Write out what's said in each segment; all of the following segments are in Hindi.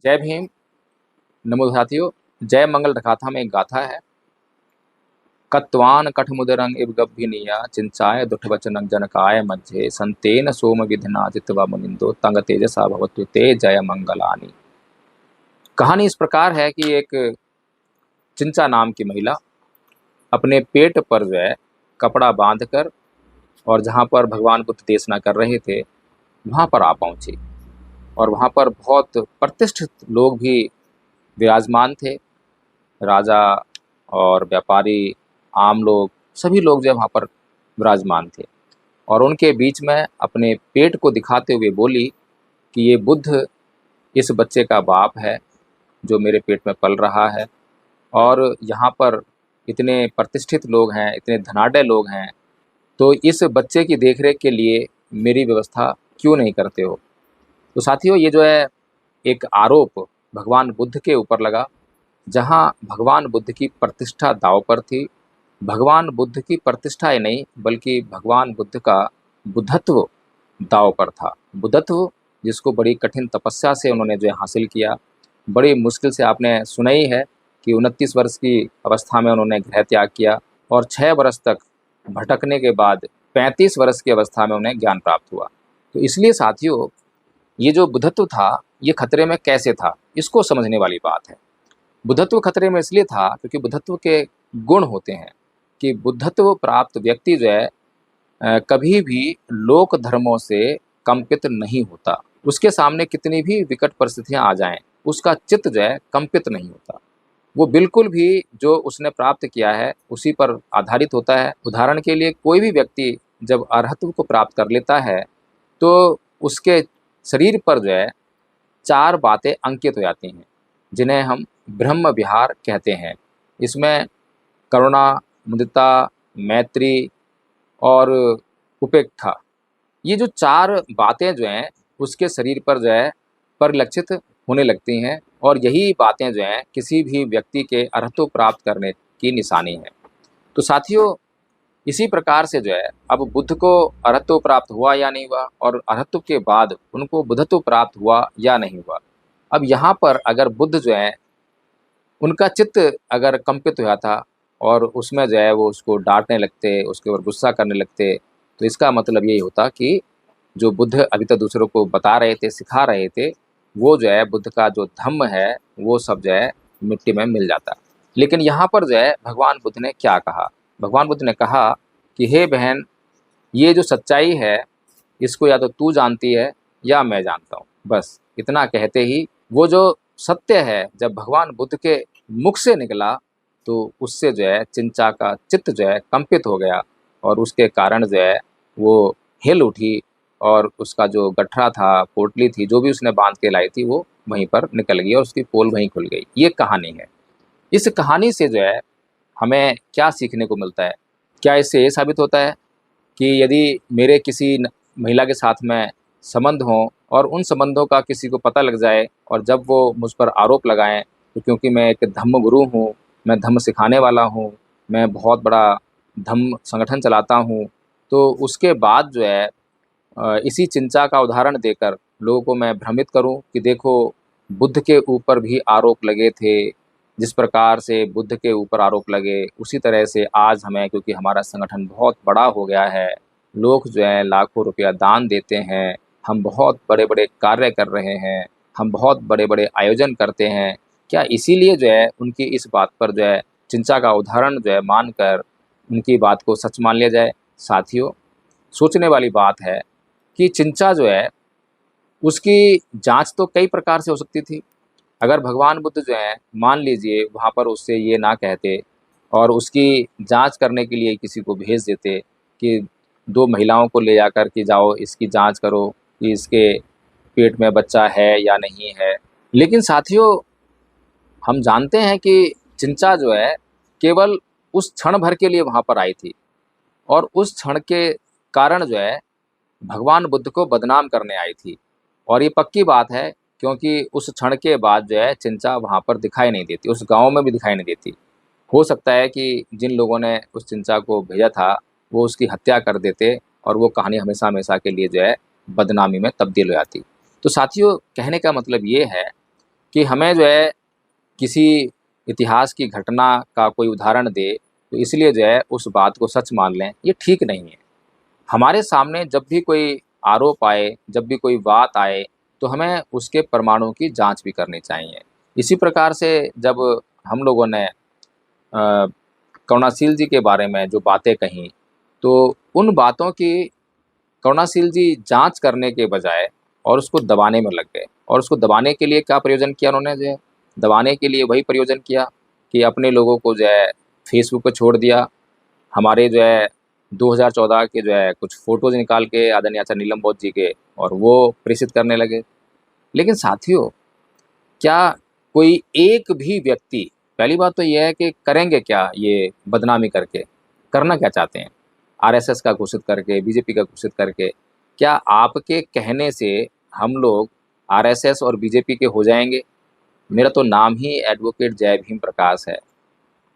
जय भीम। नमो साथियों। जय मंगल गाथा में एक गाथा है। कत्वान कठमुदरंग इव गभीनिया चिंचाय दुष्टवचनं जनकाय मध्ये संतेन सोम विधिना जित्वा मुनिंदो तंग तेजसा भवतु ते जय मंगलानि। कहानी इस प्रकार है कि एक चिंचा नाम की महिला अपने पेट पर जो है कपड़ा बांधकर और जहाँ पर भगवान बुद्ध देशना कर रहे थे वहाँ पर आ पहुँची। और वहाँ पर बहुत प्रतिष्ठित लोग भी विराजमान थे। राजा और व्यापारी, आम लोग, सभी लोग जो वहाँ पर विराजमान थे। और उनके बीच में अपने पेट को दिखाते हुए बोली कि ये बुद्ध इस बच्चे का बाप है जो मेरे पेट में पल रहा है। और यहाँ पर इतने प्रतिष्ठित लोग हैं, इतने धनाढ़ लोग हैं, तो इस बच्चे की देखरेख के लिए मेरी व्यवस्था क्यों नहीं करते हो। तो साथियों, ये जो है एक आरोप भगवान बुद्ध के ऊपर लगा, जहाँ भगवान बुद्ध की प्रतिष्ठा दांव पर थी। भगवान बुद्ध की प्रतिष्ठा ही नहीं बल्कि भगवान बुद्ध का बुद्धत्व दांव पर था। बुद्धत्व जिसको बड़ी कठिन तपस्या से उन्होंने जो हासिल किया, बड़ी मुश्किल से, आपने सुना ही है कि 29 वर्ष की अवस्था में उन्होंने गृह त्याग किया और 6 वर्ष तक भटकने के बाद 35 वर्ष की अवस्था में उन्हें ज्ञान प्राप्त हुआ। तो इसलिए साथियों, ये जो बुद्धत्व था ये खतरे में कैसे था, इसको समझने वाली बात है। बुद्धत्व खतरे में इसलिए था क्योंकि बुद्धत्व के गुण होते हैं कि बुद्धत्व प्राप्त व्यक्ति जो है कभी भी लोक धर्मों से कंपित नहीं होता। उसके सामने कितनी भी विकट परिस्थितियां आ जाएं, उसका चित्त जो है कंपित नहीं होता। वो बिल्कुल भी जो उसने प्राप्त किया है उसी पर आधारित होता है। उदाहरण के लिए, कोई भी व्यक्ति जब अरहत्व को प्राप्त कर लेता है तो उसके शरीर पर जो है 4 बातें अंकित हो जाती हैं, जिन्हें हम ब्रह्म विहार कहते हैं। इसमें करुणा, मुदिता, मैत्री और उपेक्षा, ये जो 4 बातें जो हैं उसके शरीर पर जो है परिलक्षित होने लगती हैं। और यही बातें जो हैं किसी भी व्यक्ति के अरहत्व प्राप्त करने की निशानी है। तो साथियों, इसी प्रकार से जो है अब बुद्ध को अरहत्व प्राप्त हुआ या नहीं हुआ, और अरहत्व के बाद उनको बुद्धत्व प्राप्त हुआ या नहीं हुआ। अब यहाँ पर अगर बुद्ध जो है उनका चित्त अगर कंपित हुआ था और उसमें जो है वो उसको डांटने लगते, उसके ऊपर गुस्सा करने लगते, तो इसका मतलब यही होता कि जो बुद्ध अभी तक दूसरों को बता रहे थे, सिखा रहे थे, वो जो है बुद्ध का जो धम्म है वो सब जो है मिट्टी में मिल जाता। लेकिन यहाँ पर जो है भगवान बुद्ध ने क्या कहा? भगवान बुद्ध ने कहा कि हे बहन, ये जो सच्चाई है इसको या तो तू जानती है या मैं जानता हूँ। बस इतना कहते ही वो जो सत्य है जब भगवान बुद्ध के मुख से निकला तो उससे जो है चिंचा का चित्त जो है कंपित हो गया और उसके कारण जो है वो हिल उठी और उसका जो गठरा था, पोटली थी, जो भी उसने बांध के लाई थी, वो वहीं पर निकल गई और उसकी पोल वहीं खुल गई। ये कहानी है। इस कहानी से जो है हमें क्या सीखने को मिलता है? क्या इससे ये साबित होता है कि यदि मेरे किसी महिला के साथ में संबंध हों और उन संबंधों का किसी को पता लग जाए और जब वो मुझ पर आरोप लगाएं, तो क्योंकि मैं एक धम्म गुरु हूँ, मैं धम्म सिखाने वाला हूँ, मैं बहुत बड़ा धम्म संगठन चलाता हूँ, तो उसके बाद जो है इसी चिंचा का उदाहरण देकर लोगों को मैं भ्रमित करूं कि देखो, बुद्ध के ऊपर भी आरोप लगे थे। जिस प्रकार से बुद्ध के ऊपर आरोप लगे उसी तरह से आज हमें, क्योंकि हमारा संगठन बहुत बड़ा हो गया है, लोग जो है लाखों रुपया दान देते हैं, हम बहुत बड़े बड़े कार्य कर रहे हैं, हम बहुत बड़े बड़े आयोजन करते हैं, क्या इसीलिए जो है उनकी इस बात पर जो है चिंचा का उदाहरण जो है मानकर उनकी बात को सच मान लिया जाए? साथियों, सोचने वाली बात है कि चिंचा जो है उसकी जांच तो कई प्रकार से हो सकती थी। अगर भगवान बुद्ध जो है, मान लीजिए, वहाँ पर उससे ये ना कहते और उसकी जांच करने के लिए किसी को भेज देते कि 2 महिलाओं को ले जाकर कि जाओ इसकी जांच करो कि इसके पेट में बच्चा है या नहीं है। लेकिन साथियों, हम जानते हैं कि चिंचा जो है केवल उस क्षण भर के लिए वहाँ पर आई थी और उस क्षण के कारण जो है भगवान बुद्ध को बदनाम करने आई थी। और ये पक्की बात है क्योंकि उस क्षण के बाद जो है चिंचा वहाँ पर दिखाई नहीं देती, उस गांव में भी दिखाई नहीं देती। हो सकता है कि जिन लोगों ने उस चिंचा को भेजा था वो उसकी हत्या कर देते और वो कहानी हमेशा हमेशा के लिए जो है बदनामी में तब्दील हो जाती। तो साथियों, कहने का मतलब ये है कि हमें जो है किसी इतिहास की घटना का कोई उदाहरण दे तो इसलिए जो है उस बात को सच मान लें, ये ठीक नहीं है। हमारे सामने जब भी कोई आरोप आए, जब भी कोई बात आए, तो हमें उसके प्रमाणों की जांच भी करनी चाहिए। इसी प्रकार से जब हम लोगों ने करुणाशील जी के बारे में जो बातें कहीं, तो उन बातों की करुणाशील जी जांच करने के बजाय और उसको दबाने में लग गए। और उसको दबाने के लिए क्या प्रयोजन किया उन्होंने, जो है दबाने के लिए वही प्रयोजन किया कि अपने लोगों को जो है फेसबुक पे छोड़ दिया। हमारे जो है 2014 के जो है कुछ फ़ोटोज़ निकाल के आदरणीय आचार्य नीलम बौद्ध जी के और वो प्रेषित करने लगे। लेकिन साथियों, क्या कोई एक भी व्यक्ति, पहली बात तो ये है कि करेंगे क्या ये बदनामी करके? करना क्या चाहते हैं? आरएसएस का घोषित करके, बीजेपी का घोषित करके, क्या आपके कहने से हम लोग आरएसएस और बीजेपी के हो जाएँगे? मेरा तो नाम ही एडवोकेट जय भीम प्रकाश है।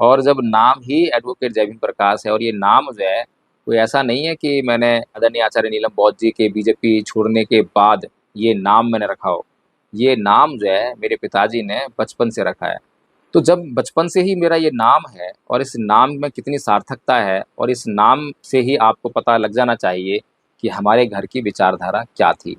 और जब नाम ही एडवोकेट जय भीम प्रकाश है और ये नाम जो है कोई ऐसा नहीं है कि मैंने आदरणीय आचार्य नीलम बौद्ध जी के बीजेपी छोड़ने के बाद ये नाम मैंने रखा हो। ये नाम जो है मेरे पिताजी ने बचपन से रखा है। तो जब बचपन से ही मेरा ये नाम है और इस नाम में कितनी सार्थकता है और इस नाम से ही आपको पता लग जाना चाहिए कि हमारे घर की विचारधारा क्या थी।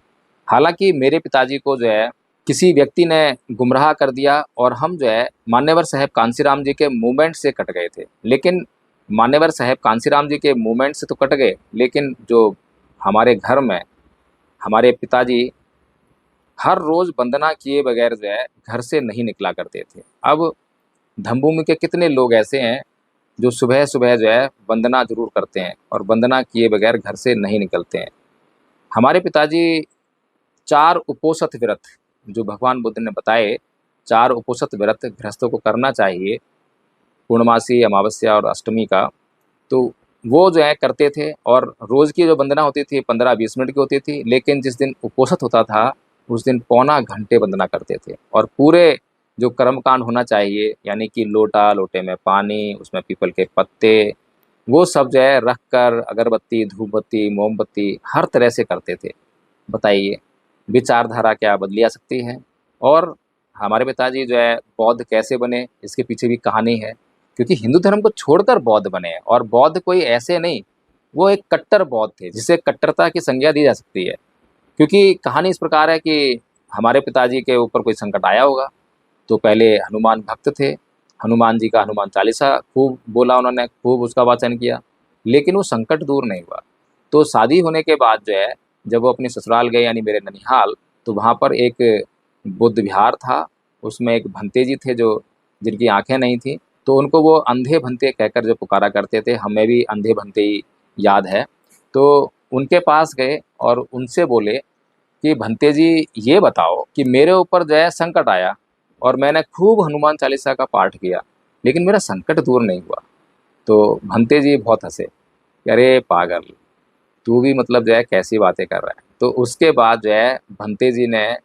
हालाँकि मेरे पिताजी को जो है किसी व्यक्ति ने गुमराह कर दिया और हम जो है मान्यवर साहब कांसीराम जी के मूवमेंट से कट गए थे। लेकिन मान्यवर साहब कांसीराम जी के मूवमेंट से तो कट गए, लेकिन जो हमारे घर में हमारे पिताजी हर रोज़ वंदना किए बगैर जो है घर से नहीं निकला करते थे। अब धम्मभूमि के कितने लोग ऐसे हैं जो सुबह-सुबह जो है वंदना ज़रूर करते हैं और वंदना किए बगैर घर से नहीं निकलते हैं। हमारे पिताजी 4 उपोषित व्रत जो भगवान बुद्ध ने बताए, 4 उपोषित व्रत गृहस्थों को करना चाहिए, पूर्णमासी, अमावस्या और अष्टमी का। तो वो जो है करते थे और रोज़ की जो वंदना होती थी 15-20 मिनट की होती थी, लेकिन जिस दिन उपोषित होता था, उस दिन पौना घंटे वंदना करते थे। और पूरे जो कर्मकांड होना चाहिए, यानी कि लोटा, लोटे में पानी, उसमें पीपल के पत्ते, वो सब जो है रख कर अगरबत्ती, धूपबत्ती, मोमबत्ती हर तरह से करते थे। बताइए, विचारधारा क्या बदली जा सकती है? और हमारे पिताजी जो है बौद्ध कैसे बने, इसके पीछे भी कहानी है। क्योंकि हिंदू धर्म को छोड़कर बौद्ध बने हैं और बौद्ध कोई ऐसे नहीं, वो एक कट्टर बौद्ध थे, जिसे कट्टरता की संज्ञा दी जा सकती है। क्योंकि कहानी इस प्रकार है कि हमारे पिताजी के ऊपर कोई संकट आया होगा, तो पहले हनुमान भक्त थे, हनुमान जी का हनुमान चालीसा खूब बोला उन्होंने, खूब उसका वाचन किया, लेकिन वो संकट दूर नहीं हुआ। तो शादी होने के बाद जो है, जब वो अपने ससुराल गए यानी मेरे ननिहाल, तो वहाँ पर एक बुद्ध विहार था, उसमें एक भंते जी थे जो जिनकी आँखें नहीं थीं, तो उनको वो अंधे भंते कहकर जो पुकारा करते थे, हमें भी अंधे भंते ही याद है। तो उनके पास गए और उनसे बोले कि भंते जी ये बताओ कि मेरे ऊपर जो है संकट आया और मैंने खूब हनुमान चालीसा का पाठ किया, लेकिन मेरा संकट दूर नहीं हुआ। तो भंते जी बहुत हँसे कि अरे पागल! तू भी मतलब जो है कैसी बातें कर रहा है। तो उसके बाद जो है भंते जी ने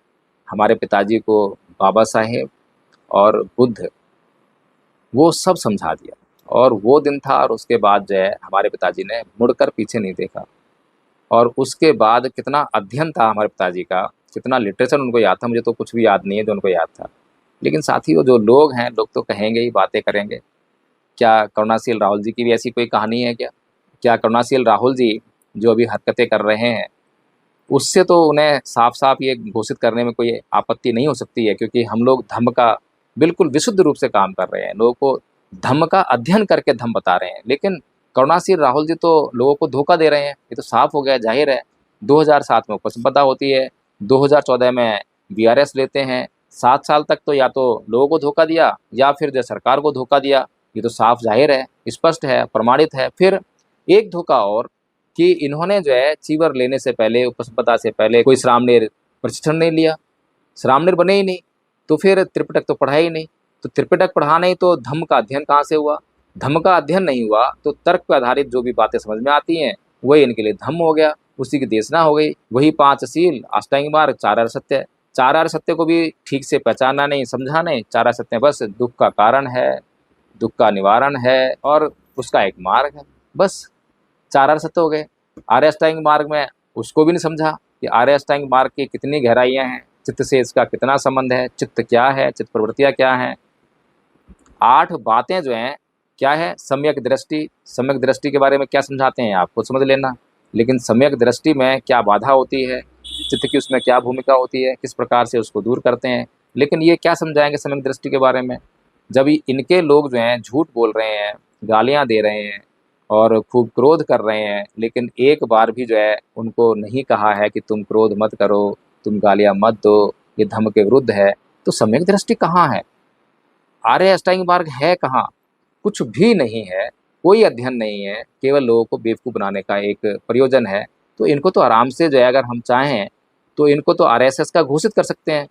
हमारे पिताजी को बाबा साहेब और बुद्ध वो सब समझा दिया। और वो दिन था और उसके बाद जो है हमारे पिताजी ने मुड़कर पीछे नहीं देखा। और उसके बाद कितना अध्ययन था हमारे पिताजी का, कितना लिटरेचर उनको याद था, मुझे तो कुछ भी याद नहीं है जो उनको याद था। लेकिन साथियों, जो लोग हैं, लोग तो कहेंगे ही, बातें करेंगे। क्या करुणाशील राहुल जी की भी ऐसी कोई कहानी है क्या? क्या करुणाशील राहुल जी जो अभी हरकतें कर रहे हैं, उससे तो उन्हें साफ-साफ ये घोषित करने में कोई आपत्ति नहीं हो सकती है, क्योंकि हम लोग धम्म का बिल्कुल विशुद्ध रूप से काम कर रहे हैं। लोगों को धम्म का अध्ययन करके धम्म बता रहे हैं। लेकिन करुणाशील राहुल जी तो लोगों को धोखा दे रहे हैं। ये तो साफ हो गया, ज़ाहिर है। 2007 में उपसंपदा होती है, 2014 में वीआरएस लेते हैं। 7 साल तक तो या तो लोगों को धोखा दिया या फिर जो सरकार को धोखा दिया। ये तो साफ ज़ाहिर है, स्पष्ट है, प्रमाणित है। फिर एक धोखा और कि इन्होंने जो है चीवर लेने से पहले, उपसंपदा से पहले कोई श्रामणेर प्रशिक्षण नहीं लिया, श्रामणेर बने ही नहीं, तो फिर त्रिपिटक तो पढ़ा ही नहीं। तो त्रिपिटक पढ़ा नहीं तो धम्म का अध्ययन कहाँ से हुआ? धम्म का अध्ययन नहीं हुआ तो तर्क पे आधारित जो भी बातें समझ में आती हैं, वही इनके लिए धम्म हो गया, उसी की देशना हो गई। वही 5 शील, अष्टांगिक मार्ग, 4 आर्य सत्य। 4 आर्य सत्य को भी ठीक से पहचाना नहीं, समझा नहीं। 4 आर्य सत्य बस दुःख का कारण है, दुःख का निवारण है और उसका एक मार्ग है, बस 4 आर्य सत्य हो गए। आर्य अष्टांगिक मार्ग में उसको भी नहीं समझा कि आर्य अष्टांगिक मार्ग की कितनी गहराइयाँ हैं, चित्त से इसका कितना संबंध है, चित्त क्या है, चित्त प्रवृत्तियाँ क्या हैं। 8 बातें जो हैं क्या है, सम्यक दृष्टि। सम्यक दृष्टि के बारे में क्या समझाते हैं आपको समझ लेना, लेकिन सम्यक दृष्टि में क्या बाधा होती है, चित्त की उसमें क्या भूमिका होती है, किस प्रकार से उसको दूर करते हैं। लेकिन ये क्या समझाएंगे सम्यक दृष्टि के बारे में, जब इनके लोग जो हैं झूठ बोल रहे हैं, गालियाँ दे रहे हैं और खूब क्रोध कर रहे हैं, लेकिन एक बार भी जो है उनको नहीं कहा है कि तुम क्रोध मत करो, तुम गालियाँ मत दो, ये धर्म के विरुद्ध है। तो सम्यक दृष्टि कहाँ है, आर्य अष्टांगिक मार्ग है कहाँ? कुछ भी नहीं है, कोई अध्ययन नहीं है, केवल लोगों को बेवकूफ़ बनाने का एक प्रयोजन है। तो इनको तो आराम से जो है अगर हम चाहें तो इनको तो आरएसएस का घोषित कर सकते हैं,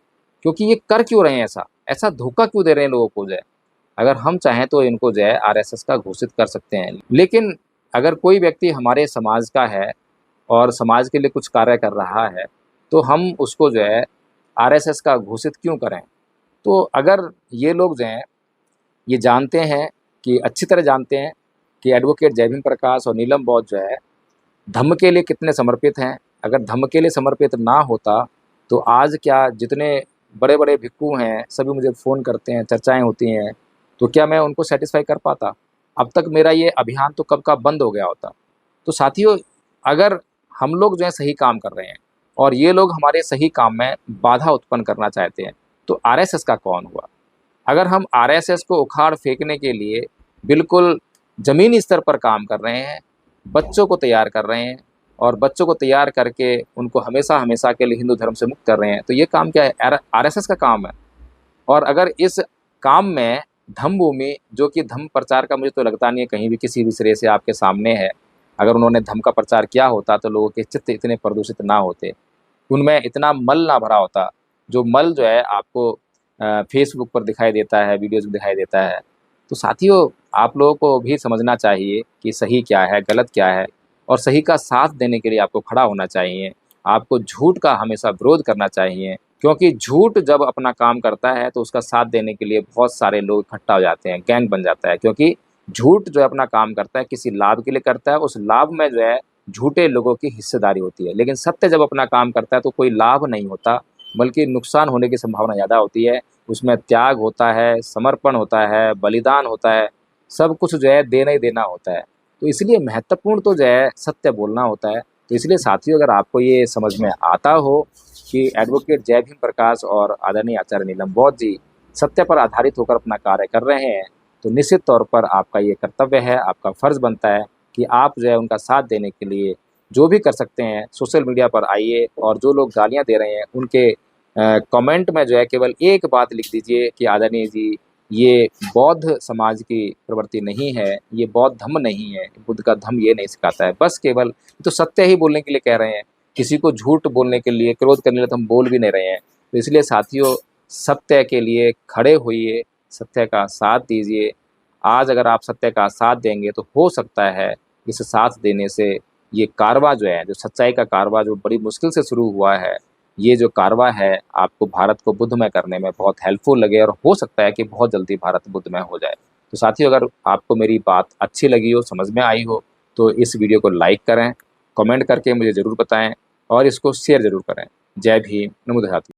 क्योंकि ये कर क्यों रहे हैं ऐसा? ऐसा धोखा क्यों दे रहे हैं लोगों को जो है? अगर हम चाहें तो इनको जो है आरएसएस का घोषित कर सकते हैं। लेकिन अगर कोई व्यक्ति हमारे समाज का है और समाज के लिए कुछ कार्य कर रहा है, तो हम उसको जो है आरएसएस का घोषित क्यों करें? तो अगर ये लोग जो हैं ये जानते हैं कि अच्छी तरह जानते हैं कि एडवोकेट जय भीम प्रकाश और नीलम बौद्ध जो है धम्म के लिए कितने समर्पित हैं। अगर धम्म के लिए समर्पित ना होता तो आज क्या जितने बड़े बड़े भिक्खु हैं सभी मुझे फ़ोन करते हैं, चर्चाएं होती हैं, तो क्या मैं उनको सेटिस्फाई कर पाता? अब तक मेरा ये अभियान तो कब का बंद हो गया होता। तो साथियों, अगर हम लोग जो है सही काम कर रहे हैं और ये लोग हमारे सही काम में बाधा उत्पन्न करना चाहते हैं, तो आरएसएस का कौन हुआ? अगर हम आरएसएस को उखाड़ फेंकने के लिए बिल्कुल ज़मीनी स्तर पर काम कर रहे हैं, बच्चों को तैयार कर रहे हैं और बच्चों को तैयार करके उनको हमेशा हमेशा के लिए हिंदू धर्म से मुक्त कर रहे हैं, तो ये काम क्या है? आरएसएस का काम है। और अगर इस काम में धम्म भूमि, जो कि धम्म प्रचार का मुझे तो लगता नहीं है कहीं भी किसी भी सिरे से आपके सामने है, अगर उन्होंने धम्म का प्रचार किया होता तो लोगों के चित्त इतने प्रदूषित ना होते, उनमें इतना मल ना भरा होता। जो मल जो है आपको फेसबुक पर दिखाई देता है, वीडियोज़ में दिखाई देता है। तो साथियों, आप लोगों को भी समझना चाहिए कि सही क्या है, गलत क्या है, और सही का साथ देने के लिए आपको खड़ा होना चाहिए। आपको झूठ का हमेशा विरोध करना चाहिए, क्योंकि झूठ जब अपना काम करता है तो उसका साथ देने के लिए बहुत सारे लोग इकट्ठा हो जाते हैं, गैंग बन जाता है। क्योंकि झूठ जो है अपना काम करता है किसी लाभ के लिए करता है, उस लाभ में जो है झूठे लोगों की हिस्सेदारी होती है। लेकिन सत्य जब अपना काम करता है तो कोई लाभ नहीं होता, बल्कि नुकसान होने की संभावना ज़्यादा होती है। उसमें त्याग होता है, समर्पण होता है, बलिदान होता है, सब कुछ जो है देना ही देना होता है। तो इसलिए महत्वपूर्ण तो जो है सत्य बोलना होता है। तो इसलिए साथियों, अगर आपको ये समझ में आता हो कि एडवोकेट जय भीम प्रकाश और आदरणीय आचार्य नीलम बौद्ध जी सत्य पर आधारित होकर अपना कार्य कर रहे हैं, तो निश्चित तौर पर आपका ये कर्तव्य है, आपका फ़र्ज़ बनता है कि आप जो है उनका साथ देने के लिए जो भी कर सकते हैं सोशल मीडिया पर आइए, और जो लोग गालियाँ दे रहे हैं उनके कमेंट में जो है केवल एक बात लिख दीजिए कि आदरणीय जी, ये बौद्ध समाज की प्रवृत्ति नहीं है, ये बौद्ध धम्म नहीं है, बुद्ध का धम्म ये नहीं सिखाता है। बस केवल तो सत्य ही बोलने के लिए कह रहे हैं, किसी को झूठ बोलने के लिए, क्रोध करने के लिए तो हम बोल भी नहीं रहे हैं। तो इसलिए साथियों, सत्य के लिए खड़े होइए, सत्य का साथ दीजिए। आज अगर आप सत्य का साथ देंगे तो हो सकता है इस साथ देने से ये कारवां जो है, जो सच्चाई का कारवां जो बड़ी मुश्किल से शुरू हुआ है, ये जो कारवां है आपको भारत को बुद्धमय करने में बहुत हेल्पफुल लगे, और हो सकता है कि बहुत जल्दी भारत बुद्धमय हो जाए। तो साथियों, अगर आपको मेरी बात अच्छी लगी हो, समझ में आई हो, तो इस वीडियो को लाइक करें, कमेंट करके मुझे ज़रूर बताएं और इसको शेयर ज़रूर करें। जय भीम, नमो बुद्धाय।